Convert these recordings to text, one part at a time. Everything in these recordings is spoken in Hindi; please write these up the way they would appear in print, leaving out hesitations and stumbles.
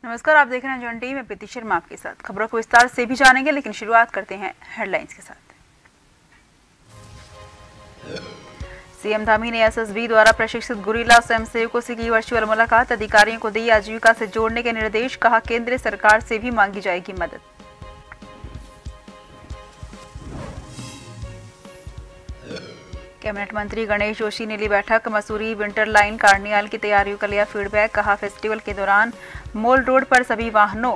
नमस्कार, आप देख रहे हैं जॉन टी। मैं प्रीति शर्मा आपके साथ खबरों को विस्तार से भी जानेंगे, लेकिन शुरुआत करते हैं हेडलाइंस के साथ। सीएम धामी ने एसएसबी द्वारा प्रशिक्षित गुरिल्ला स्वयंसेवकों से की वर्चुअल मुलाकात, अधिकारियों को दी आजीविका से जोड़ने के निर्देश, कहा केंद्र सरकार से भी मांगी जाएगी मदद। कैबिनेट मंत्री गणेश जोशी ने ली बैठक, मसूरी विंटर लाइन कार्निवाल की तैयारियों का लिया फीडबैक, कहा फेस्टिवल के दौरान मॉल रोड पर सभी वाहनों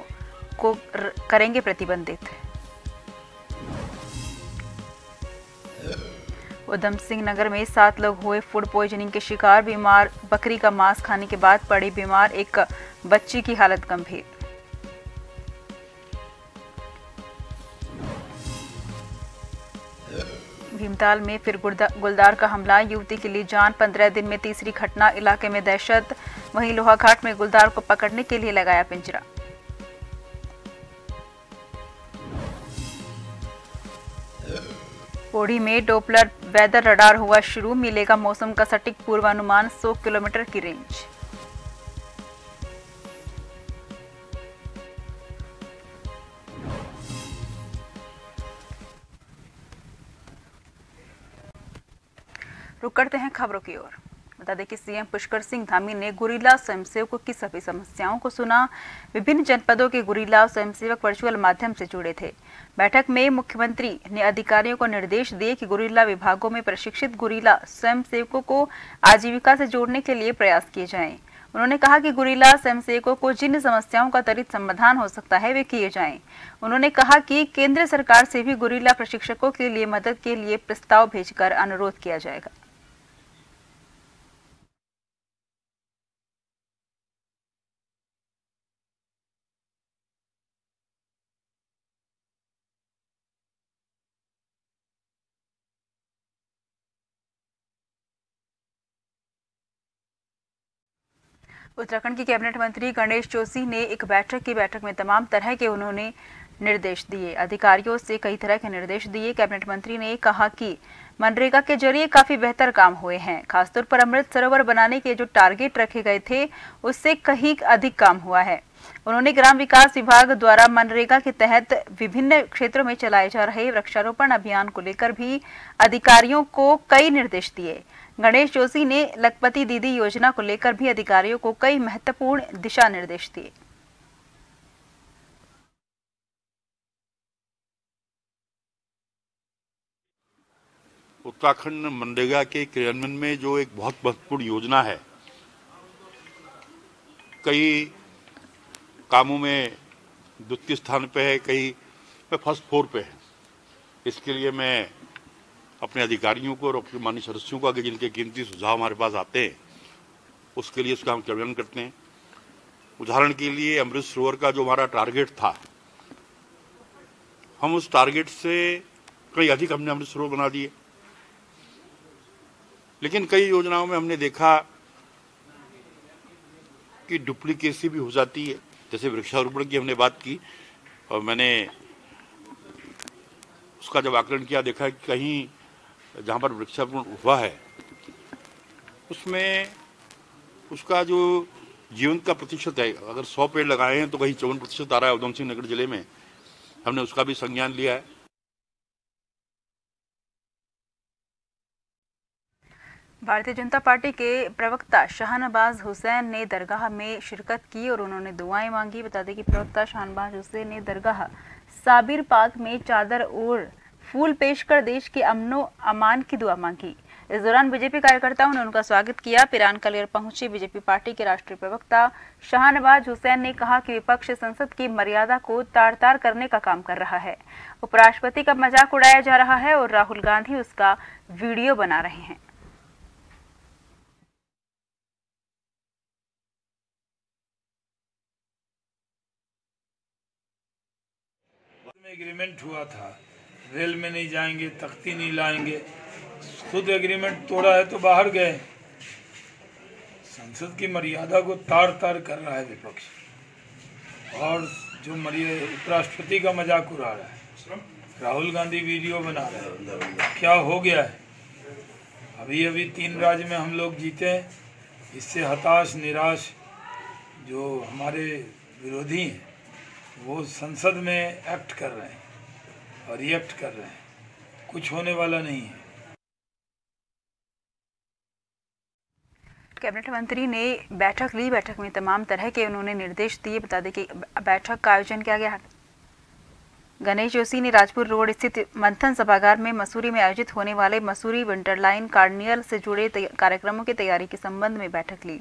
को करेंगे प्रतिबंधित। उधम सिंह नगर में 7 लोग हुए फूड पॉइजनिंग के शिकार, बीमार बकरी का मांस खाने के बाद पड़ी बीमार एक बच्ची की हालत गंभीर। भीमताल में फिर गुलदार का हमला, युवती के लिए जान, 15 दिन में तीसरी घटना, इलाके में दहशत। वहीं लोहाघाट में गुलदार को पकड़ने के लिए लगाया पिंजरा। पौड़ी में डोपलर वेदर रडार हुआ शुरू, मिलेगा मौसम का सटीक पूर्वानुमान, 100 किलोमीटर की रेंज। रुक करते हैं खबरों की ओर। बता दें कि सीएम पुष्कर सिंह धामी ने गुरिल्ला स्वयंसेवकों की सभी समस्याओं को सुना। विभिन्न जनपदों के गुरिल्ला स्वयंसेवक वर्चुअल माध्यम से जुड़े थे। बैठक में मुख्यमंत्री ने अधिकारियों को निर्देश दिए कि गुरिल्ला विभागों में प्रशिक्षित गुरिल्ला स्वयंसेवकों को आजीविका से जोड़ने के लिए प्रयास किए जाएं। उन्होंने कहा कि गुरिल्ला स्वयंसेवकों को जिन समस्याओं का त्वरित समाधान हो सकता है वे किए जाएं। उन्होंने कहा कि केंद्र सरकार से भी गुरिल्ला प्रशिक्षकों के लिए मदद के लिए प्रस्ताव भेजकर अनुरोध किया जाएगा। उत्तराखंड के कैबिनेट मंत्री गणेश जोशी ने एक बैठक में तमाम तरह के उन्होंने निर्देश दिए, अधिकारियों से कई तरह के निर्देश दिए। कैबिनेट मंत्री ने कहा कि मनरेगा के जरिए काफी बेहतर काम हुए हैं, खासतौर पर अमृत सरोवर बनाने के जो टारगेट रखे गए थे उससे कहीं अधिक काम हुआ है। उन्होंने ग्राम विकास विभाग द्वारा मनरेगा के तहत विभिन्न क्षेत्रों में चलाए जा रहे वृक्षारोपण अभियान को लेकर भी अधिकारियों को कई निर्देश दिए। गणेश जोशी ने लखपति दीदी योजना को लेकर भी अधिकारियों को कई महत्वपूर्ण दिशा निर्देश दिए। उत्तराखंड मनरेगा के क्रियान्वयन में जो एक बहुत महत्वपूर्ण योजना है, कई कामों में द्वितीय स्थान पे है, कई पे फर्स्ट 4 पे है। इसके लिए मैं अपने अधिकारियों को और अपने माननीय सदस्यों को आगे जिनके कीमती सुझाव हमारे पास आते हैं उसके लिए उसका हम क्रियान्वयन करते हैं। उदाहरण के लिए अमृत सरोवर का जो हमारा टारगेट था, हम उस टारगेट से कई अधिक हमने अमृत सरोवर बना दिए। लेकिन कई योजनाओं में हमने देखा कि डुप्लीकेसी भी हो जाती है। जैसे वृक्षारोपण की हमने बात की और मैंने उसका जब आकलन किया, देखा कि कहीं जहां पर वृक्षारोपण हुआ है उसमें उसका जो जीवन का प्रतिशत है, अगर 100 पेड़ लगाए हैं तो कहीं 54% आ रहा है। उधम सिंह नगर जिले में हमने उसका भी संज्ञान लिया है। भारतीय जनता पार्टी के प्रवक्ता शाहनवाज हुसैन ने दरगाह में शिरकत की और उन्होंने दुआएं मांगी। बता दें कि प्रवक्ता शाहनवाज हुसैन ने दरगाह साबिर पाक में चादर और फूल पेश कर देश के अमनो अमान की दुआ मांगी। इस दौरान बीजेपी कार्यकर्ताओं ने उनका स्वागत किया। पिरान कलेर पहुंचे बीजेपी पार्टी के राष्ट्रीय प्रवक्ता शाहनवाज हुसैन ने कहा कि विपक्ष संसद की मर्यादा को तार तार करने का काम कर रहा है, उपराष्ट्रपति का मजाक उड़ाया जा रहा है और राहुल गांधी उसका वीडियो बना रहे हैं। एग्रीमेंट हुआ था रेल में नहीं जाएंगे, तख्ती नहीं लाएंगे। खुद एग्रीमेंट तोड़ा है तो बाहर गए। संसद की मर्यादा को तार तार कर रहा है विपक्ष, और जो उपराष्ट्रपति का मजाक उड़ा रहा है। राहुल गांधी वीडियो बना रहे हैं। क्या हो गया है? अभी अभी 3 राज्य में हम लोग जीते हैं। इससे हताश निराश जो हमारे विरोधी हैं वो संसद में एक्ट कर रहे हैं और रिएक्ट कर रहे हैं। कुछ होने वाला नहीं है। कैबिनेट मंत्री ने बैठक ली। बैठक में तमाम तरह के उन्होंने निर्देश दिए। बता दें कि बैठक का आयोजन किया गया। गणेश जोशी ने राजपुर रोड स्थित मंथन सभागार में मसूरी में आयोजित होने वाले मसूरी विंटरलाइन कार्निवल से जुड़े कार्यक्रमों की तैयारी के संबंध में बैठक ली।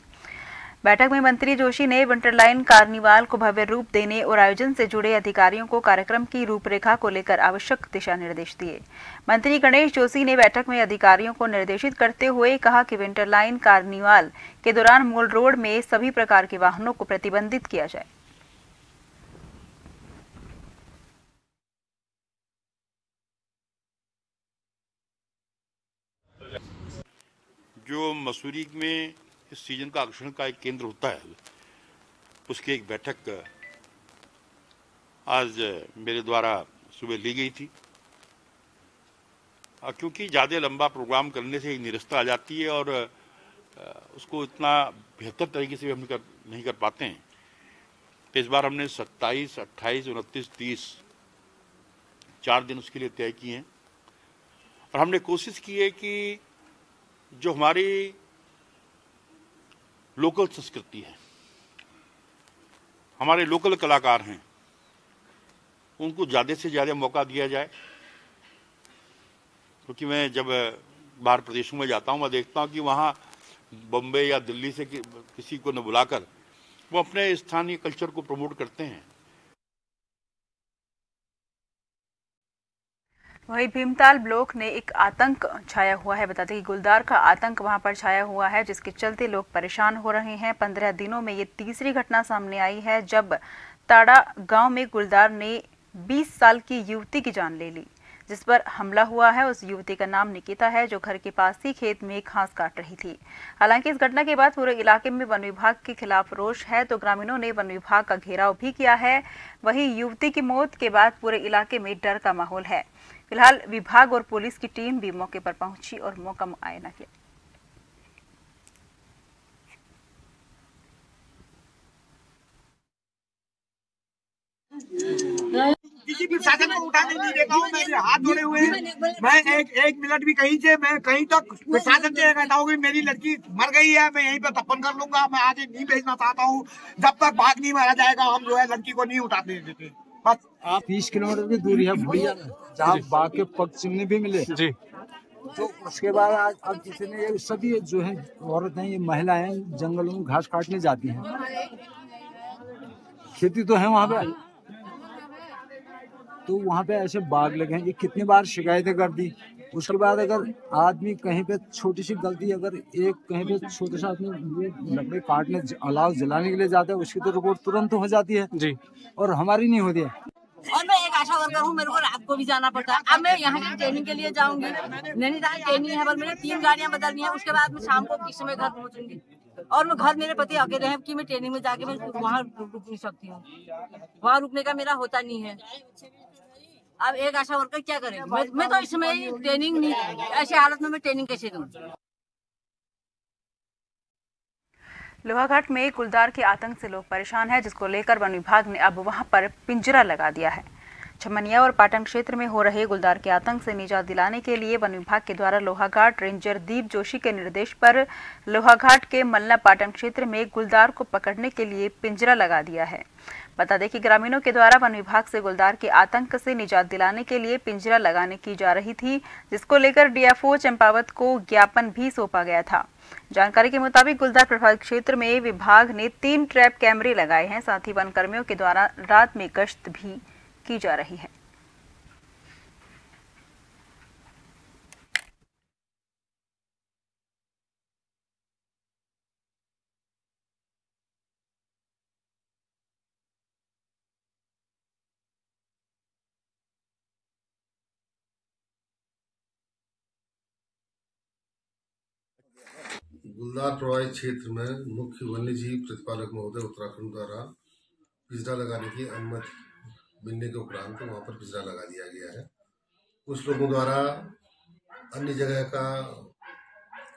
बैठक में मंत्री जोशी ने विंटरलाइन कार्निवाल को भव्य रूप देने और आयोजन से जुड़े अधिकारियों को कार्यक्रम की रूपरेखा को लेकर आवश्यक दिशा निर्देश दिए। मंत्री गणेश जोशी ने बैठक में अधिकारियों को निर्देशित करते हुए कहा कि विंटरलाइन कार्निवाल के दौरान मूल रोड में सभी प्रकार के वाहनों को प्रतिबंधित किया जाए। जो मसूरी में इस सीजन का आकर्षण का एक केंद्र होता है, उसकी एक बैठक आज मेरे द्वारा सुबह ली गई थी। क्योंकि ज़्यादा लंबा प्रोग्राम करने से एक निरस्ता आ जाती है और उसको इतना बेहतर तरीके से हम नहीं कर पाते हैं। तो इस बार हमने 27, 28, 29, 30 4 दिन उसके लिए तय किए हैं और हमने कोशिश की है कि जो हमारी लोकल संस्कृति है, हमारे लोकल कलाकार हैं, उनको ज़्यादा से ज़्यादा मौका दिया जाए। क्योंकि मैं जब बाहर प्रदेशों में जाता हूं, मैं देखता हूं कि वहां बम्बई या दिल्ली से किसी को न बुलाकर वो अपने स्थानीय कल्चर को प्रमोट करते हैं। वहीं भीमताल ब्लॉक ने एक आतंक छाया हुआ है। बताते कि गुलदार का आतंक वहां पर छाया हुआ है, जिसके चलते लोग परेशान हो रहे हैं। 15 दिनों में ये तीसरी घटना सामने आई है जब ताड़ा गांव में गुलदार ने 20 साल की युवती की जान ले ली, जिस पर हमला हुआ है। उस युवती का नाम निकिता है, जो घर के पास ही खेत में घास काट रही थी। हालांकि इस घटना के बाद पूरे इलाके में वन विभाग के खिलाफ रोष है, तो ग्रामीणों ने वन विभाग का घेराव भी किया है। वहीं युवती की मौत के बाद पूरे इलाके में डर का माहौल है। फिलहाल विभाग और पुलिस की टीम भी मौके पर पहुंची और मौका मुआयना किया। किसी भी शासन को उठाने नहीं देता हूँ। मेरे हाथ जोड़े हुए हैं। मैं एक मिनट भी कहीं से मैं कहीं तक प्रशासन से कहता हूँ कि मेरी लड़की मर गई है, मैं यहीं पर दफन कर लूंगा। मैं आगे नहीं भेजना चाहता हूँ। जब तक भाग नहीं मारा जाएगा हम जो है लड़की को नहीं उठाने देते। बस 30 किलोमीटर की दूरी है भुड़िया में, जहाँ बाघ के पग चिन्ह भी मिले जी। तो उसके बाद आज अब किसी ने ये सभी जो है औरतें, ये महिलाएं जंगलों में घास काटने जाती हैं। खेती तो है वहाँ पे, तो वहाँ पे ऐसे बाघ लगे हैं। ये कितनी बार शिकायतें कर दी। उसके बाद अगर आदमी कहीं पे छोटी सी गलती, अगर एक कहीं पे छोटे सा आदमी लकड़ी काटने अलाव जलाने के लिए जाता है, उसकी तो रिपोर्ट तुरंत हो जाती है जी, और हमारी नहीं होती है। और मैं एक आशा वर्कर हूँ, मेरे को रात को भी जाना पड़ता है। अब मैं यहाँ की ट्रेनिंग के लिए जाऊंगी, नैनीताल ट्रेनिंग है, पर मैंने 3 गाड़ियाँ बदलनी है। उसके बाद मैं शाम को किस समय घर पहुँचूंगी, और मैं घर मेरे पति अकेले हैं कि मैं ट्रेनिंग में जाके मैं वहाँ रुक नहीं सकती हूँ। वहाँ रुकने का मेरा होता नहीं है। अब एक आशा वर्कर क्या करे? मैं तो इसमें ट्रेनिंग नहीं, ऐसी हालत में मैं ट्रेनिंग कैसे दूँ? लोहाघाट में गुलदार के आतंक से लोग परेशान हैं, जिसको लेकर वन विभाग ने अब वहां पर पिंजरा लगा दिया है। छमनिया और पाटन क्षेत्र में हो रहे गुलदार के आतंक से निजात दिलाने के लिए वन विभाग के द्वारा लोहाघाट रेंजर दीप जोशी के निर्देश पर लोहाघाट के मल्ला पाटन क्षेत्र में गुलदार को पकड़ने के लिए पिंजरा लगा दिया है। बता दें कि ग्रामीणों के द्वारा वन विभाग से गुलदार के आतंक से निजात दिलाने के लिए पिंजरा लगाने की जा रही थी, जिसको लेकर डीएफओ चंपावत को ज्ञापन भी सौंपा गया था। जानकारी के मुताबिक गुलदार प्रभावित क्षेत्र में विभाग ने 3 ट्रैप कैमरे लगाए हैं। साथ ही वन कर्मियों के द्वारा रात में गश्त भी की जा रही है। गुलदार प्रवाही क्षेत्र में मुख्य वन्यजीव प्रतिपालक महोदय उत्तराखंड द्वारा पिंजरा लगाने की अनुमति मिलने के उपरांत वहाँ पर पिंजरा लगा दिया गया है। कुछ लोगों द्वारा अन्य जगह का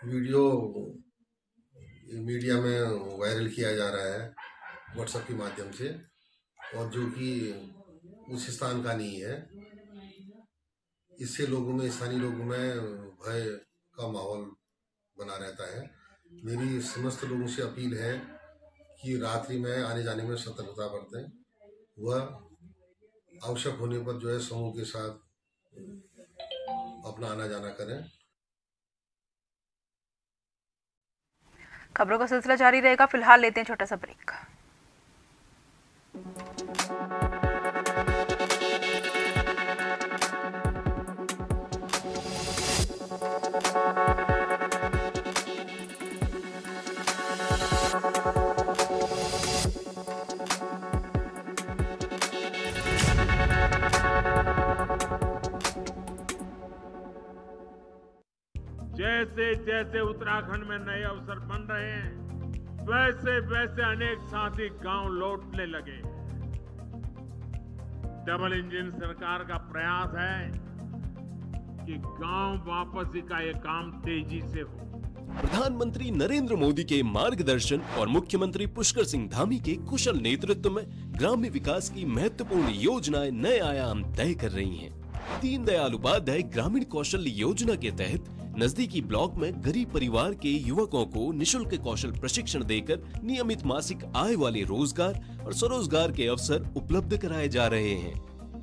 वीडियो मीडिया में वायरल किया जा रहा है व्हाट्सएप के माध्यम से, और जो कि उस स्थान का नहीं है। इससे लोगों में, स्थानीय लोगों में भय का माहौल बना रहता है। मेरी समस्त लोगों से अपील है कि रात्रि में आने जाने में सतर्कता बरतें, वह आवश्यक होने पर जो है समूह के साथ अपना आना जाना करें। खबरों का सिलसिला जारी रहेगा, फिलहाल लेते हैं छोटा सा ब्रेक। जैसे जैसे उत्तराखंड में नए अवसर बन रहे हैं, वैसे वैसे अनेक साथी गांव लौटने लगे। डबल इंजन सरकार का प्रयास है कि गांव वापसी का ये काम तेजी से हो। प्रधानमंत्री नरेंद्र मोदी के मार्गदर्शन और मुख्यमंत्री पुष्कर सिंह धामी के कुशल नेतृत्व में ग्राम्य विकास की महत्वपूर्ण योजनाएं नए आयाम तय कर रही हैं। दीनदयाल उपाध्याय ग्रामीण कौशल योजना के तहत नजदीकी ब्लॉक में गरीब परिवार के युवकों को निशुल्क कौशल प्रशिक्षण देकर नियमित मासिक आय वाले रोजगार और स्वरोजगार के अवसर उपलब्ध कराए जा रहे हैं।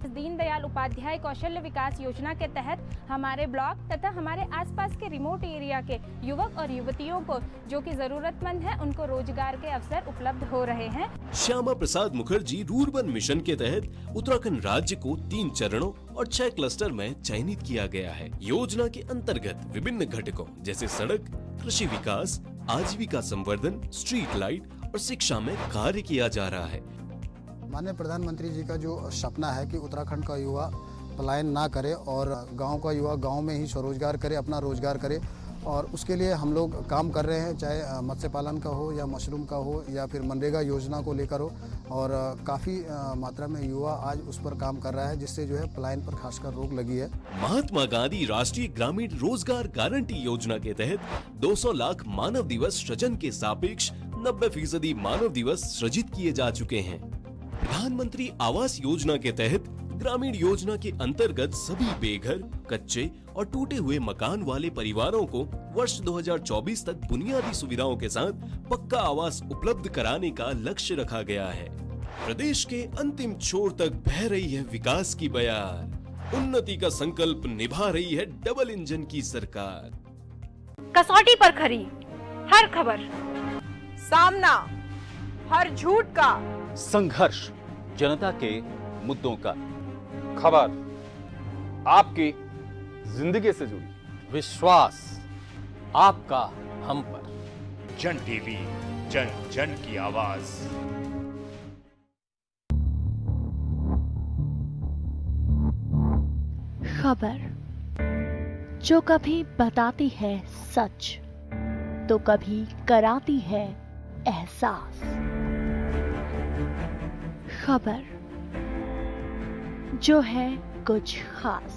दीनदयाल उपाध्याय कौशल्य विकास योजना के तहत हमारे ब्लॉक तथा हमारे आसपास के रिमोट एरिया के युवक और युवतियों को जो कि जरूरतमंद है, उनको रोजगार के अवसर उपलब्ध हो रहे हैं। श्यामा प्रसाद मुखर्जी रूरबन मिशन के तहत उत्तराखंड राज्य को 3 चरणों और 6 क्लस्टर में चयनित किया गया है। योजना के अंतर्गत विभिन्न घटकों जैसे सड़क, कृषि विकास, आजीविका संवर्धन, स्ट्रीट लाइट और शिक्षा में कार्य किया जा रहा है। माननीय प्रधानमंत्री जी का जो सपना है कि उत्तराखंड का युवा पलायन ना करे और गांव का युवा गांव में ही स्वरोजगार करे, अपना रोजगार करे, और उसके लिए हम लोग काम कर रहे हैं, चाहे मत्स्य पालन का हो या मशरूम का हो या फिर मनरेगा योजना को लेकर हो, और काफ़ी मात्रा में युवा आज उस पर काम कर रहा है, जिससे जो है पलायन पर खासकर रोक लगी है। महात्मा गांधी राष्ट्रीय ग्रामीण रोजगार गारंटी योजना के तहत 200 लाख मानव दिवस सृजन के सापेक्ष 90% मानव दिवस सृजित किए जा चुके हैं। प्रधानमंत्री आवास योजना के तहत ग्रामीण योजना के अंतर्गत सभी बेघर, कच्चे और टूटे हुए मकान वाले परिवारों को वर्ष 2024 तक बुनियादी सुविधाओं के साथ पक्का आवास उपलब्ध कराने का लक्ष्य रखा गया है। प्रदेश के अंतिम छोर तक बह रही है विकास की बयार, उन्नति का संकल्प निभा रही है डबल इंजन की सरकार। कसौटी पर खरी हर खबर, सामना हर झूठ का, संघर्ष जनता के मुद्दों का, खबर आपकी जिंदगी से जुड़ी, विश्वास आपका हम पर। जन टीवी, जन जन की आवाज। खबर जो कभी बताती है सच तो कभी कराती है एहसास। खबर जो है कुछ खास,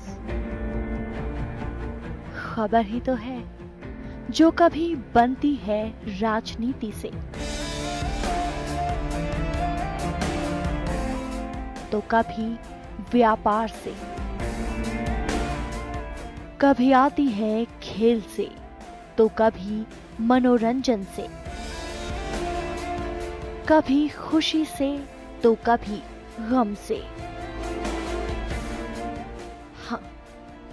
खबर ही तो है जो कभी बनती है राजनीति से तो कभी व्यापार से, कभी आती है खेल से तो कभी मनोरंजन से, कभी खुशी से तो कभी गम से। हाँ,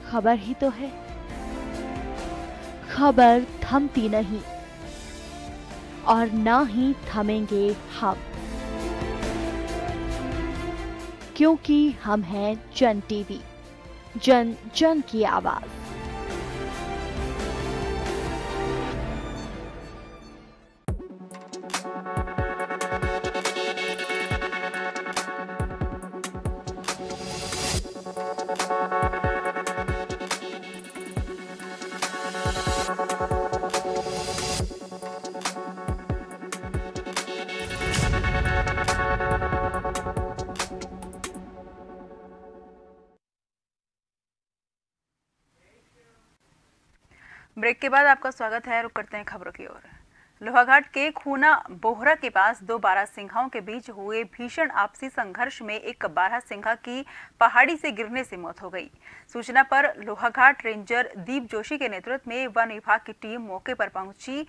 खबर ही तो है। खबर थमती नहीं और ना ही थमेंगे हम, क्योंकि हम हैं जन टीवी, जन जन की आवाज। ब्रेक के बाद आपका स्वागत है। रुक करते हैं खबरों की ओर। लोहाघाट के खूना बोहरा के पास दो बारहसिंघाओं के बीच हुए भीषण आपसी संघर्ष में एक बारहसिंघा की पहाड़ी से गिरने से मौत हो गई। सूचना पर लोहाघाट रेंजर दीप जोशी के नेतृत्व में वन विभाग की टीम मौके पर पहुंची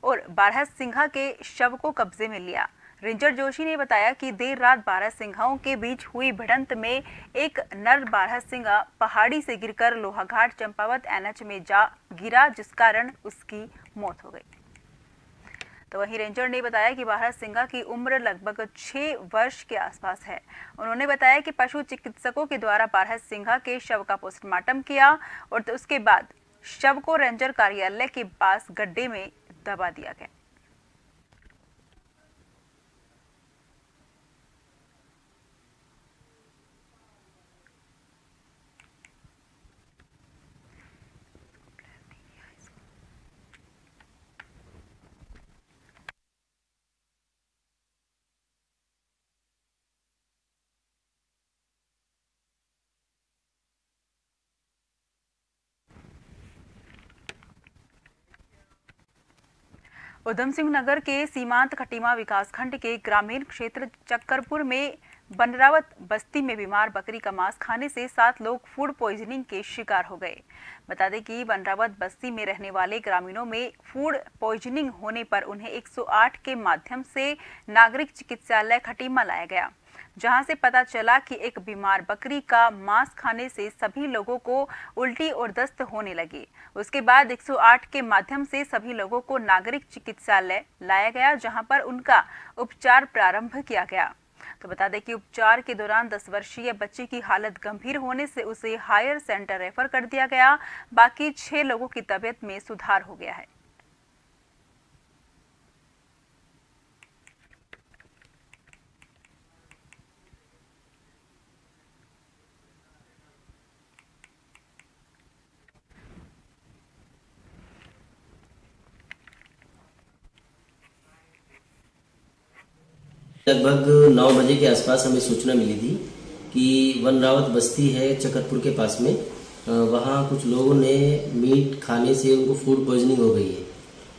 और बारहसिंघा के शव को कब्जे में लिया। रेंजर जोशी ने बताया कि देर रात बारहसिंघाओं के बीच हुई भिड़ंत में एक नर बारहसिंघा पहाड़ी से गिरकर लोहाघाट चंपावत एनएच में जा गिरा, जिस कारण उसकी मौत हो गई। तो वहीं रेंजर ने बताया कि बारहसिंघा की उम्र लगभग 6 वर्ष के आसपास है। उन्होंने बताया कि पशु चिकित्सकों के द्वारा बारहसिंघा के शव का पोस्टमार्टम किया और उसके बाद शव को रेंजर कार्यालय के पास गड्ढे में दबा दिया गया। उधम सिंह नगर के सीमांत खटीमा विकासखंड के ग्रामीण क्षेत्र चक्करपुर में बनरावत बस्ती में बीमार बकरी का मांस खाने से 7 लोग फूड पॉइजनिंग के शिकार हो गए। बता दें कि बनरावत बस्ती में रहने वाले ग्रामीणों में फूड पॉइजनिंग होने पर उन्हें 108 के माध्यम से नागरिक चिकित्सालय खटीमा लाया गया, जहां से पता चला कि एक बीमार बकरी का मांस खाने से सभी लोगों को उल्टी और दस्त होने लगी। उसके बाद 108 के माध्यम से सभी लोगों को नागरिक चिकित्सालय लाया गया, जहां पर उनका उपचार प्रारंभ किया गया। तो बता दें कि उपचार के दौरान 10 वर्षीय बच्चे की हालत गंभीर होने से उसे हायर सेंटर रेफर कर दिया गया। बाकी 6 लोगों की तबीयत में सुधार हो गया है। लगभग 9 बजे के आसपास हमें सूचना मिली थी कि बनरावत बस्ती है चकतपुर के पास में, वहाँ कुछ लोगों ने मीट खाने से उनको फूड पॉइजनिंग हो गई है।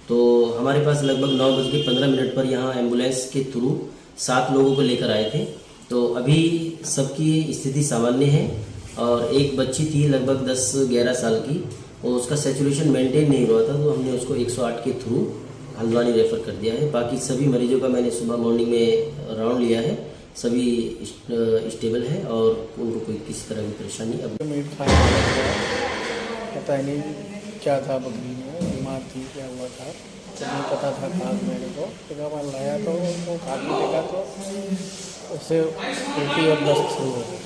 तो हमारे पास लगभग 9:15 पर यहाँ एम्बुलेंस के थ्रू 7 लोगों को लेकर आए थे। तो अभी सबकी स्थिति सामान्य है और एक बच्ची थी लगभग 10-11 साल की और उसका सैचुरेशन मेंटेन नहीं हुआ था, तो हमने उसको 108 के थ्रू हल्द्वानी रेफर कर दिया है। बाकी सभी मरीजों का मैंने सुबह मॉर्निंग में राउंड लिया है, सभी स्टेबल है और उनको कोई किसी तरह की परेशानी अब मीट खाने पता नहीं क्या था, बकरी में बीमार थी, क्या हुआ था तो नहीं पता था खास मेरे को। जब मैं लाया तो उनको खा के देखा तो उससे उल्टी और दस्त शुरू हो गई।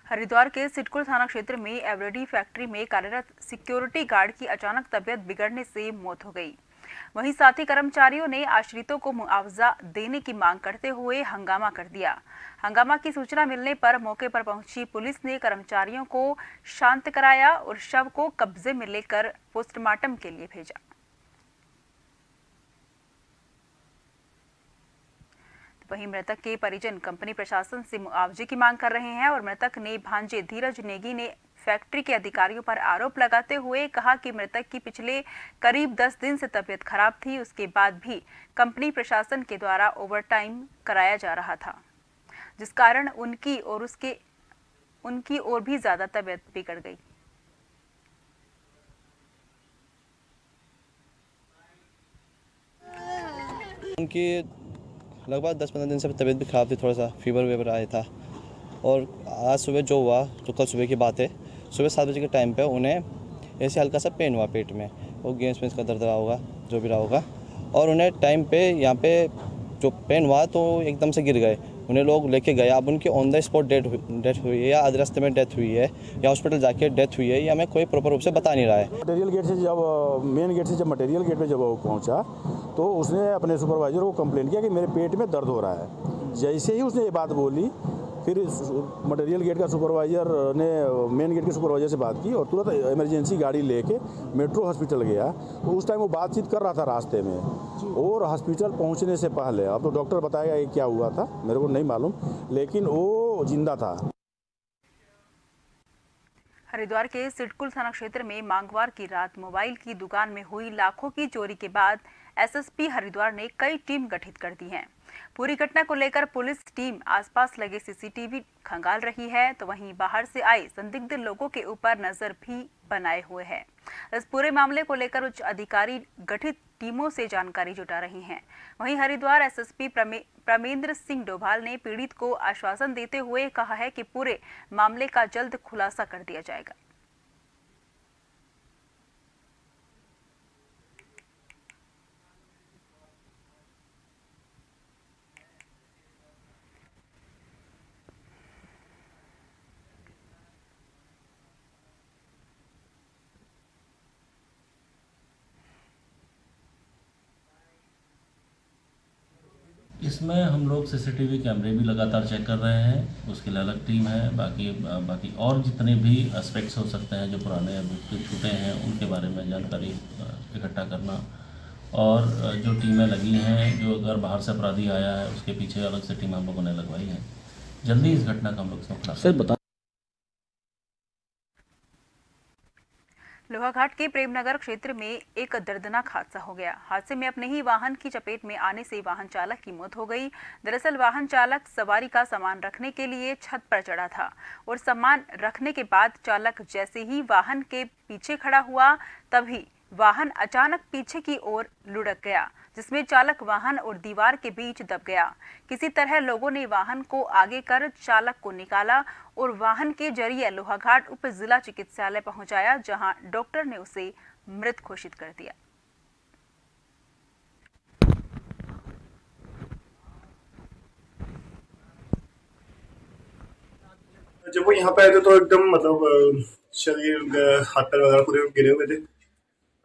हरिद्वार के सिडकुल थाना क्षेत्र में एवरेडी फैक्ट्री में कार्यरत सिक्योरिटी गार्ड की अचानक तबीयत बिगड़ने से मौत हो गई। वहीं साथी कर्मचारियों ने आश्रितों को मुआवजा देने की मांग करते हुए हंगामा कर दिया। हंगामा की सूचना मिलने पर मौके पर पहुंची पुलिस ने कर्मचारियों को शांत कराया और शव को कब्जे में लेकर पोस्टमार्टम के लिए भेजा। वहीं मृतक के परिजन कंपनी प्रशासन से मुआवजे की मांग कर रहे हैं और मृतक ने भांजे धीरज नेगी ने फैक्ट्री के अधिकारियों पर आरोप लगाते हुए कहा कि मृतक की पिछले करीब 10 दिन से तबीयत खराब थी, उसके बाद भी कंपनी प्रशासन के द्वारा ओवरटाइम कराया जा रहा था, जिस कारण उनकी और भी ज्यादा तबीयत बिगड़ गई। उनकी लगभग 10-15 दिन से तबीयत भी ख़राब थी, थोड़ा सा फीवर वेवर आया था और आज सुबह जो हुआ तो कल सुबह की बात है, सुबह 7 बजे के टाइम पे उन्हें ऐसे हल्का सा पेन हुआ पेट में, वो गैस वेंस का दर्द रहा होगा जो भी रहा होगा, और उन्हें टाइम पे यहाँ पे जो पेन हुआ तो एकदम से गिर गए। उन्हें लोग लेके गए, अब उनकी ऑन द स्पॉट डेथ हुई है या आधे रास्ते में डेथ हुई है या हॉस्पिटल जाके डेथ हुई है, या हमें कोई प्रॉपर रूप से बता नहीं रहा है। मटेरियल गेट से जब मेन गेट से जब मटेरियल गेट पे जब वो पहुंचा तो उसने अपने सुपरवाइजर को कंप्लेन किया कि मेरे पेट में दर्द हो रहा है। जैसे ही उसने ये बात बोली, फिर मटेरियल गेट का सुपरवाइजर ने मेन गेट के सुपरवाइजर से बात की और तुरंत इमरजेंसी गाड़ी लेके मेट्रो हॉस्पिटल गया। तो उस टाइम वो बातचीत कर रहा था रास्ते में, और हॉस्पिटल पहुंचने से पहले, अब तो डॉक्टर बताएगा ये क्या हुआ था मेरे को नहीं मालूम, लेकिन वो जिंदा था। हरिद्वार के सिडकुल थाना क्षेत्र में मंगलवार की रात मोबाइल की दुकान में हुई लाखों की चोरी के बाद एसएसपी हरिद्वार ने कई टीम गठित कर दी हैं। पूरी घटना को लेकर पुलिस टीम आसपास लगे सीसीटीवी खंगाल रही है, तो वहीं बाहर से आए संदिग्ध लोगों के ऊपर नजर भी बनाए हुए है। इस पूरे मामले को लेकर उच्च अधिकारी गठित टीमों से जानकारी जुटा रही हैं। वहीं हरिद्वार एसएसपी प्रमेंद्र सिंह डोभाल ने पीड़ित को आश्वासन देते हुए कहा है कि पूरे मामले का जल्द खुलासा कर दिया जाएगा। इसमें हम लोग सीसीटीवी कैमरे भी लगातार चेक कर रहे हैं, उसके लिए अलग टीम है। बाकी और जितने भी एस्पेक्ट्स हो सकते हैं जो पुराने अभियुक्त छूटे हैं उनके बारे में जानकारी इकट्ठा करना, और जो टीमें लगी हैं, जो अगर बाहर से अपराधी आया है उसके पीछे अलग से टीम हम लोगों ने लगवाई है। जल्दी इस घटना का हम लोग खुलासा बता। लोहाघाट के प्रेमनगर क्षेत्र में एक दर्दनाक हादसा हो गया। हादसे में अपने ही वाहन की चपेट में आने से वाहन चालक की मौत हो गई। दरअसल वाहन चालक सवारी का सामान रखने के लिए छत पर चढ़ा था और सामान रखने के बाद चालक जैसे ही वाहन के पीछे खड़ा हुआ तभी वाहन अचानक पीछे की ओर लुढ़क गया, जिसमें चालक वाहन और दीवार के बीच दब गया। किसी तरह लोगों ने वाहन को आगे कर चालक को निकाला और वाहन के जरिए लोहाघाट उप जिला चिकित्सालय पहुंचाया, जहां डॉक्टर ने उसे मृत घोषित कर दिया। जब वो यहाँ पे आए थे तो एकदम मतलब शरीर हाथ पैर वगैरह पूरे गिरे हुए थे,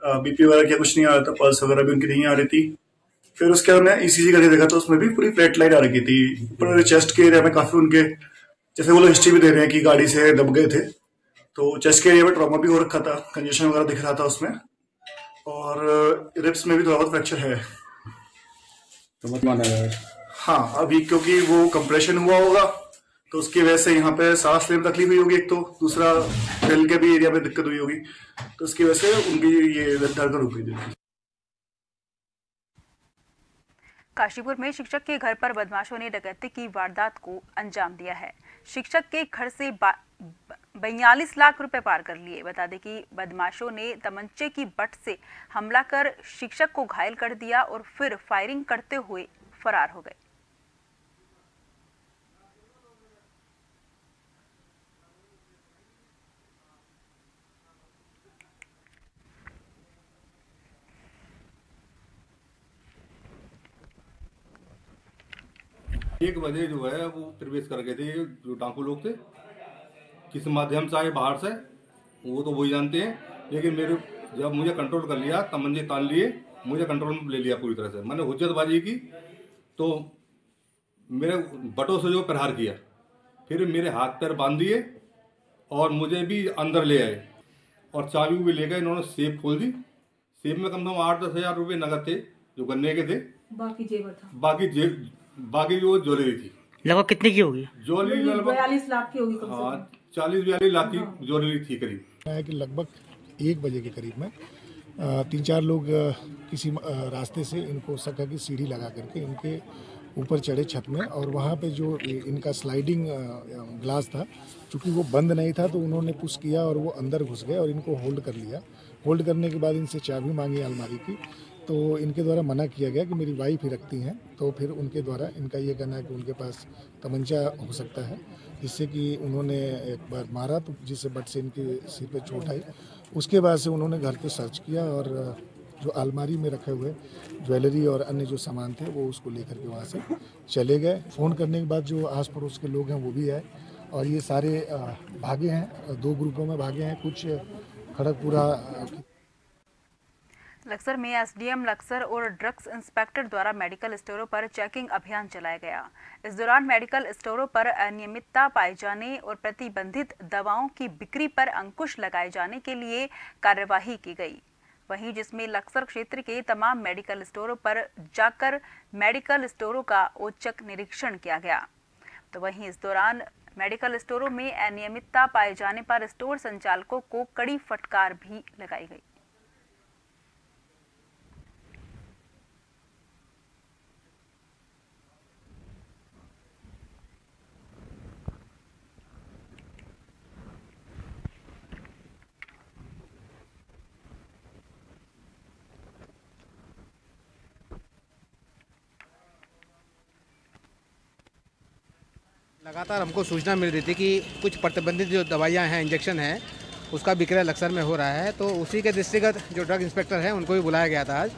बीपी वगैरह क्या कुछ नहीं आ रहा था, पल्स वगैरह भी उनकी नहीं आ रही थी। फिर उसके बाद मैं ईसीजी करके देखा तो उसमें भी पूरी फ्लैट लाइट आ रही थी। ऊपर चेस्ट के एरिया में काफी उनके, जैसे वो लोग हिस्ट्री भी दे रहे हैं कि गाड़ी से दब गए थे, तो चेस्ट के एरिया में ट्रॉमा भी हो रखा था, कंजेशन वगैरह दिख रहा था उसमें, और रिब्स में भी थोड़ा बहुत फ्रैक्चर है। हाँ, अभी क्योंकि वो कंप्रेशन हुआ होगा तो उसकी वजह से यहाँ पे सांस लेने में तकलीफ हुई होगी, एक तो दूसरा दिल के भी एरिया में दिक्कत हुई होगी, तो उसकी वजह से उनकी ये दर्द रुक गई थी। काशीपुर में शिक्षक के घर पर बदमाशों ने डकैती की वारदात को अंजाम दिया है। शिक्षक के घर से 42 लाख रुपए पार कर लिए। बता दें कि बदमाशों ने तमंचे की बट से हमला कर शिक्षक को घायल कर दिया और फिर फायरिंग करते हुए फरार हो गए। एक बजे जो है वो प्रवेश कर गए थे, जो डाकू लोग थे, किस माध्यम से आए बाहर से वो तो वही जानते हैं, लेकिन मेरे जब मुझे कंट्रोल कर लिया, तमंचे तान लिए, मुझे कंट्रोल में ले लिया पूरी तरह से। मैंने हुज्जतबाजी की तो मेरे बटों से जो प्रहार किया, फिर मेरे हाथ पैर बांध दिए और मुझे भी अंदर ले आए और चाबी भी ले गए। इन्होंने सेफ खोल दी। सेफ में कम से कम 8-10 हज़ार रुपये नगद थे जो गन्ने के थे, बाकी जेवर था, बाकी जो ज्वेलरी थी। लगभग कितने की होगी ज्वेलरी? लगभग 42 लाख की होगी। हाँ, 40-42 लाख की ज्वेलरी थी करीब। लगभग 1 बजे के करीब में 3-4 लोग किसी रास्ते से इनको सका की सीढ़ी लगा करके इनके ऊपर चढ़े छत में, और वहाँ पे जो इनका स्लाइडिंग ग्लास था, चूँकि वो बंद नहीं था तो उन्होंने पुश किया और वो अंदर घुस गए और इनको होल्ड कर लिया। होल्ड करने के बाद इनसे चाबी मांगी अलमारी की, तो इनके द्वारा मना किया गया कि मेरी वाइफ ही रखती हैं। तो फिर उनके द्वारा इनका ये कहना है कि उनके पास तमंचा हो सकता है, जिससे कि उन्होंने एक बार मारा तो जिससे बट से इनके सिर पे चोट आई। उसके बाद से उन्होंने घर को सर्च किया और जो अलमारी में रखे हुए ज्वेलरी और अन्य जो सामान थे वो उसको लेकर के वहाँ से चले गए। फ़ोन करने के बाद जो आस पड़ोस के लोग हैं वो भी आए और ये सारे भागे हैं, 2 ग्रुपों में भागे हैं। कुछ खड़गपुरा लक्सर में एसडीएम लक्सर और ड्रग्स इंस्पेक्टर द्वारा मेडिकल स्टोरों पर चेकिंग अभियान चलाया गया। इस दौरान मेडिकल स्टोरों पर अनियमितता पाए जाने और प्रतिबंधित दवाओं की बिक्री पर अंकुश लगाए जाने के लिए कार्यवाही की गई। वहीं जिसमें लक्सर क्षेत्र के तमाम मेडिकल स्टोरों पर जाकर मेडिकल स्टोरों का औचक निरीक्षण किया गया। तो वहीं इस दौरान मेडिकल स्टोरों में अनियमितता पाए जाने पर स्टोर संचालकों को कड़ी फटकार भी लगाई गई। लगातार हमको सूचना मिल रही थी कि कुछ प्रतिबंधित जो दवाइयां हैं, इंजेक्शन है, उसका विक्रय लक्सर में हो रहा है। तो उसी के दृष्टिगत जो ड्रग इंस्पेक्टर हैं उनको भी बुलाया गया था आज।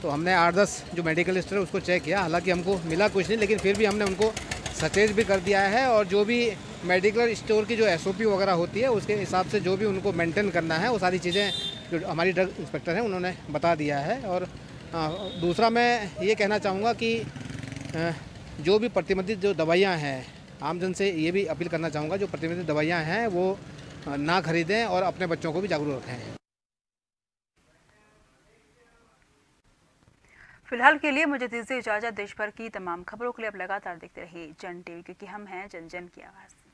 तो हमने 8-10 जो मेडिकल स्टोर है उसको चेक किया। हालांकि हमको मिला कुछ नहीं, लेकिन फिर भी हमने उनको सचेत भी कर दिया है और जो भी मेडिकल स्टोर की जो SOP वगैरह होती है उसके हिसाब से जो भी उनको मेंटेन करना है वो सारी चीज़ें जो हमारी ड्रग इंस्पेक्टर हैं उन्होंने बता दिया है। और दूसरा मैं ये कहना चाहूँगा कि जो भी प्रतिबंधित जो दवाइयाँ हैं, आमजन से ये भी अपील करना चाहूँगा, जो प्रतिबंधित दवाइयाँ हैं वो ना खरीदें और अपने बच्चों को भी जागरूक रखें। फिलहाल के लिए मुझे दीजिए इजाजत। देश भर की तमाम खबरों के लिए अब लगातार देखते रहिए जन टीवी, क्योंकि हम हैं जन जन की आवाज़।